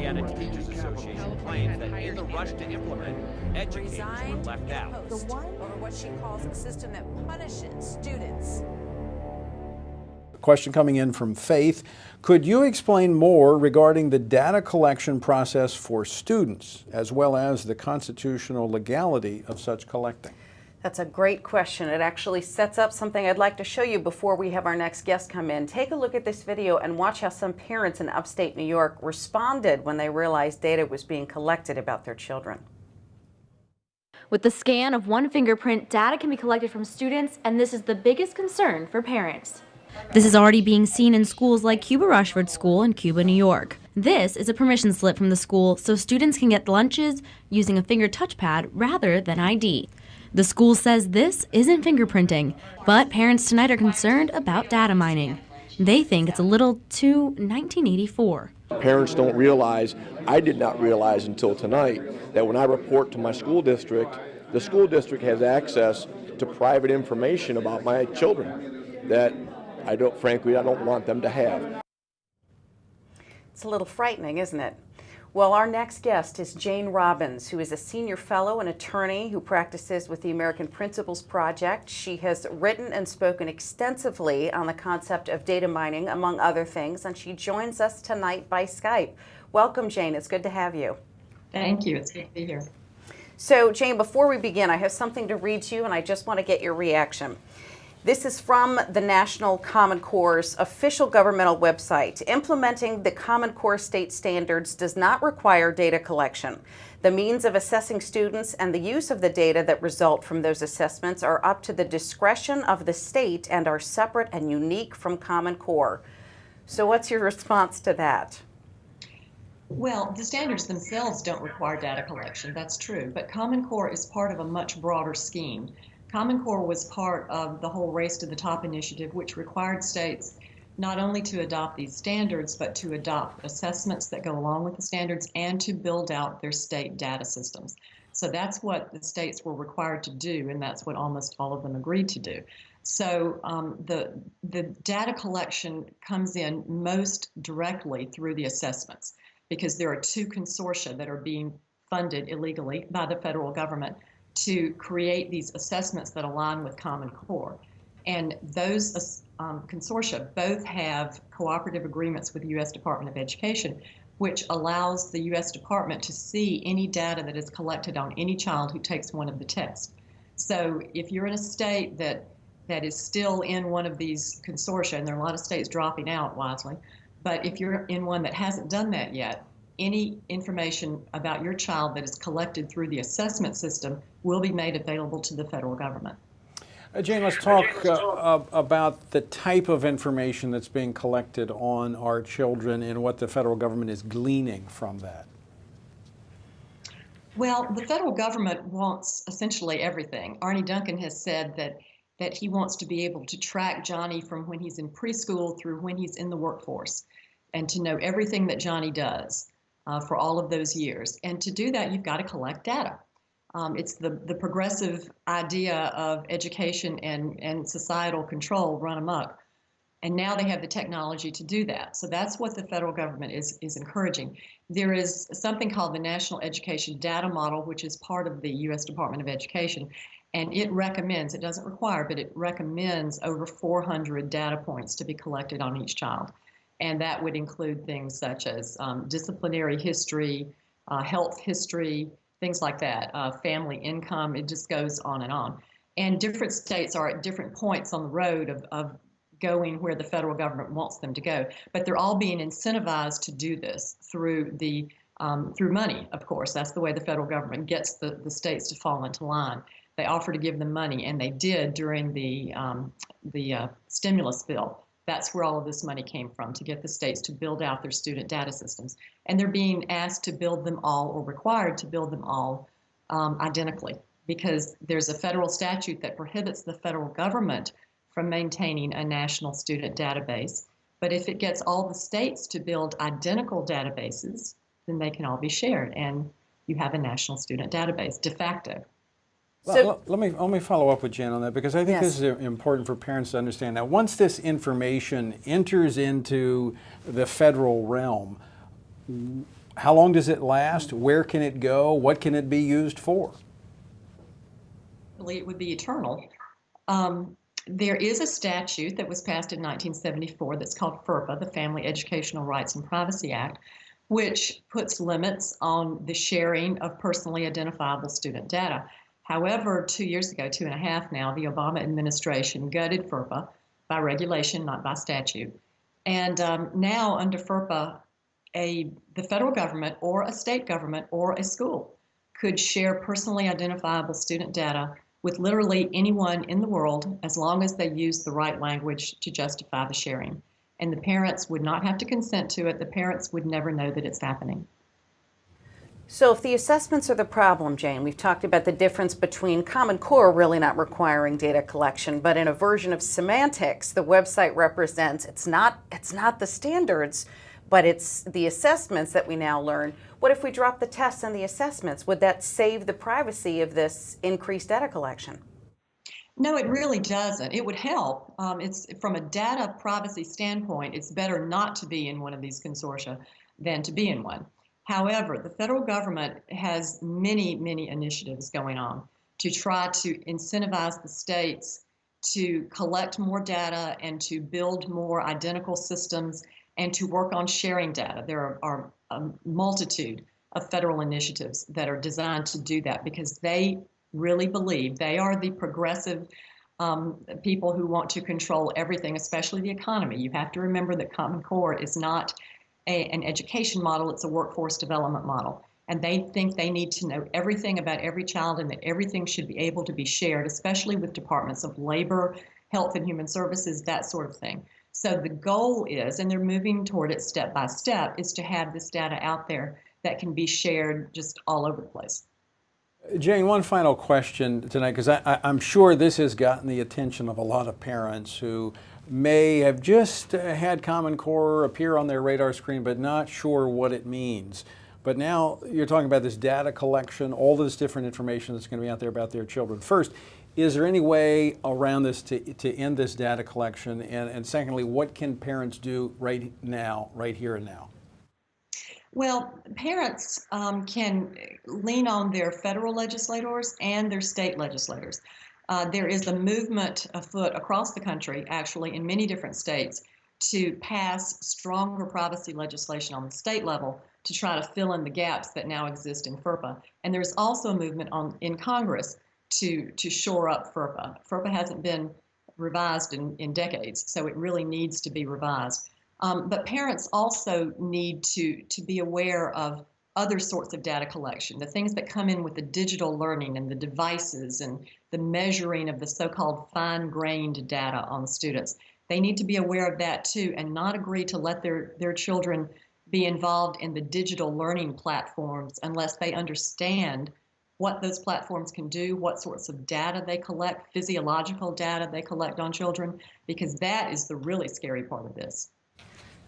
Indiana Teachers Association claims that in the rush to implement, educators were left out. The one over what she calls a system that punishes students. Question coming in from Faith. Could you explain more regarding the data collection process for students, as well as the constitutional legality of such collecting? That's a great question. It actually sets up something I'd like to show you before we have our next guest come in. Take a look at this video and watch how some parents in upstate New York responded when they realized data was being collected about their children. With the scan of one fingerprint, data can be collected from students, and this is the biggest concern for parents. This is already being seen in schools like Cuba Rushford School in Cuba, New York. This is a permission slip from the school so students can get lunches using a finger touchpad rather than ID. The school says this isn't fingerprinting, but parents tonight are concerned about data mining. They think it's a little too 1984. Parents don't realize, I did not realize until tonight, that when I report to my school district, the school district has access to private information about my children that frankly, I don't want them to have. It's a little frightening, isn't it? Well, our next guest is Jane Robbins, who is a senior fellow and attorney who practices with the American Principles Project. She has written and spoken extensively on the concept of data mining, among other things, and she joins us tonight by Skype. Welcome, Jane. It's good to have you. Thank you. It's good to be here. So, Jane, before we begin, I have something to read to you, and I just want to get your reaction. This is from the National Common Core's official governmental website. Implementing the Common Core state standards does not require data collection. The means of assessing students and the use of the data that result from those assessments are up to the discretion of the state and are separate and unique from Common Core. So what's your response to that? Well, the standards themselves don't require data collection, that's true, but Common Core is part of a much broader scheme. Common Core was part of the whole Race to the Top initiative, which required states not only to adopt these standards, but to adopt assessments that go along with the standards and to build out their state data systems. So that's what the states were required to do, and that's what almost all of them agreed to do. So the data collection comes in most directly through the assessments, because there are two consortia that are being funded illegally by the federal government to create these assessments that align with Common Core. And those consortia both have cooperative agreements with the U.S. Department of Education, which allows the U.S. Department to see any data that is collected on any child who takes one of the tests. So if you're in a state that is still in one of these consortia, and there are a lot of states dropping out wisely, but if you're in one that hasn't done that yet, any information about your child that is collected through the assessment system will be made available to the federal government. Jane, let's talk about the type of information that's being collected on our children and what the federal government is gleaning from that. Well, the federal government wants essentially everything. Arnie Duncan has said that he wants to be able to track Johnny from when he's in preschool through when he's in the workforce, and to know everything that Johnny does for all of those years. And to do that, you've got to collect data. It's the progressive idea of education and societal control run amok. And now they have the technology to do that. So that's what the federal government is encouraging. There is something called the National Education Data Model, which is part of the U.S. Department of Education. And it recommends, it doesn't require, but it recommends over 400 data points to be collected on each child. And that would include things such as disciplinary history, health history, things like that, family income. It just goes on. And different states are at different points on the road of going where the federal government wants them to go. But they're all being incentivized to do this through money, of course. That's the way the federal government gets the states to fall into line. They offer to give them money, and they did during the stimulus bill. That's where all of this money came from, to get the states to build out their student data systems. And they're being asked to build them all, or required to build them all, identically, because there's a federal statute that prohibits the federal government from maintaining a national student database. But if it gets all the states to build identical databases, then they can all be shared, and you have a national student database, de facto. Well, let me follow up with Jen on that, because I think this is important for parents to understand. Now, once this information enters into the federal realm, How long does it last? Where can it go? What can it be used for? It would be eternal. There is a statute that was passed in 1974 that's called FERPA, the Family Educational Rights and Privacy Act, which puts limits on the sharing of personally identifiable student data. However, 2 years ago, 2.5 now, the Obama administration gutted FERPA by regulation, not by statute. And now under FERPA, the federal government or a state government or a school could share personally identifiable student data with literally anyone in the world as long as they use the right language to justify the sharing. And the parents would not have to consent to it. The parents would never know that it's happening. So if the assessments are the problem, Jane, we've talked about the difference between Common Core really not requiring data collection, but in a version of semantics, the website represents, it's not the standards, but it's the assessments that we now learn. What if we drop the tests and the assessments? Would that save the privacy of this increased data collection? No, it really doesn't. It would help. It's from a data privacy standpoint, it's better not to be in one of these consortia than to be in one. However, the federal government has many, many initiatives going on to try to incentivize the states to collect more data and to build more identical systems and to work on sharing data. There are a multitude of federal initiatives that are designed to do that because they really believe they are the progressive people who want to control everything, especially the economy. You have to remember that Common Core is not an education model, it's a workforce development model. And they think they need to know everything about every child and that everything should be able to be shared, especially with departments of labor, health and human services, that sort of thing. So the goal is, and they're moving toward it step by step, is to have this data out there that can be shared just all over the place. Jane, one final question tonight, because I'm sure this has gotten the attention of a lot of parents who may have just had Common Core appear on their radar screen, but not sure what it means. But now you're talking about this data collection, all this different information that's going to be out there about their children. First, is there any way around this to end this data collection? And secondly, what can parents do right now, right here and now? Well, parents can lean on their federal legislators and their state legislators. There is a movement afoot across the country, actually, in many different states, to pass stronger privacy legislation on the state level to try to fill in the gaps that now exist in FERPA. And there's also a movement in Congress to shore up FERPA. FERPA hasn't been revised in decades, so it really needs to be revised. But parents also need to be aware of other sorts of data collection, the things that come in with the digital learning and the devices and the measuring of the so-called fine-grained data on students. They need to be aware of that too and not agree to let their children be involved in the digital learning platforms unless they understand what those platforms can do, what sorts of data they collect, physiological data they collect on children, because that is the really scary part of this.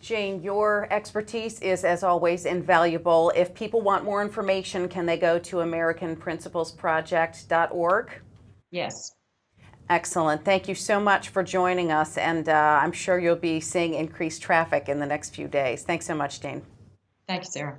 Jane, your expertise is, as always, invaluable. If people want more information, can they go to AmericanPrinciplesProject.org? Yes. Excellent. Thank you so much for joining us, and I'm sure you'll be seeing increased traffic in the next few days. Thanks so much, Jane. Thank you, Sarah.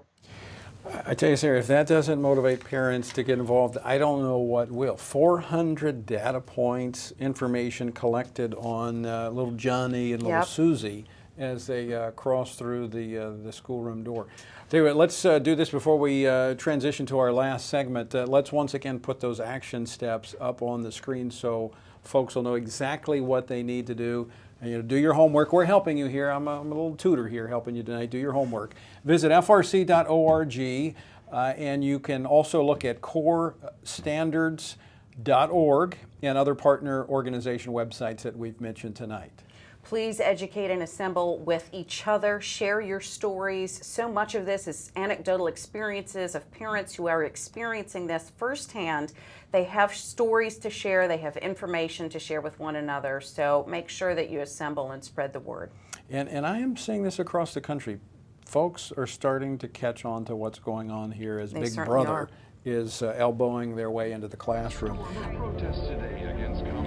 I tell you, Sarah, if that doesn't motivate parents to get involved, I don't know what will. 400 data points, information collected on little Johnny and little Susie as they cross through the schoolroom door. Tell you what, let's do this before we transition to our last segment. Let's once again put those action steps up on the screen so folks will know exactly what they need to do. And, do your homework. We're helping you here. I'm a little tutor here helping you tonight. Do your homework. Visit frc.org, and you can also look at corestandards.org and other partner organization websites that we've mentioned tonight. Please educate and assemble with each other. Share your stories. So much of this is anecdotal experiences of parents who are experiencing this firsthand. They have stories to share. They have information to share with one another. So make sure that you assemble and spread the word. And I am seeing this across the country. Folks are starting to catch on to what's going on here as Big Brother is elbowing their way into the classroom.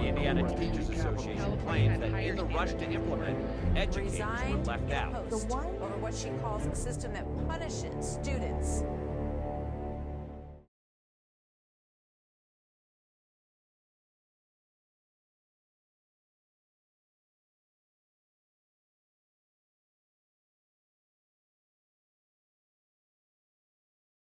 In Indiana Teachers Association claims that in the rush to implement, educators were resigned left in out. post over what she calls a system that punishes students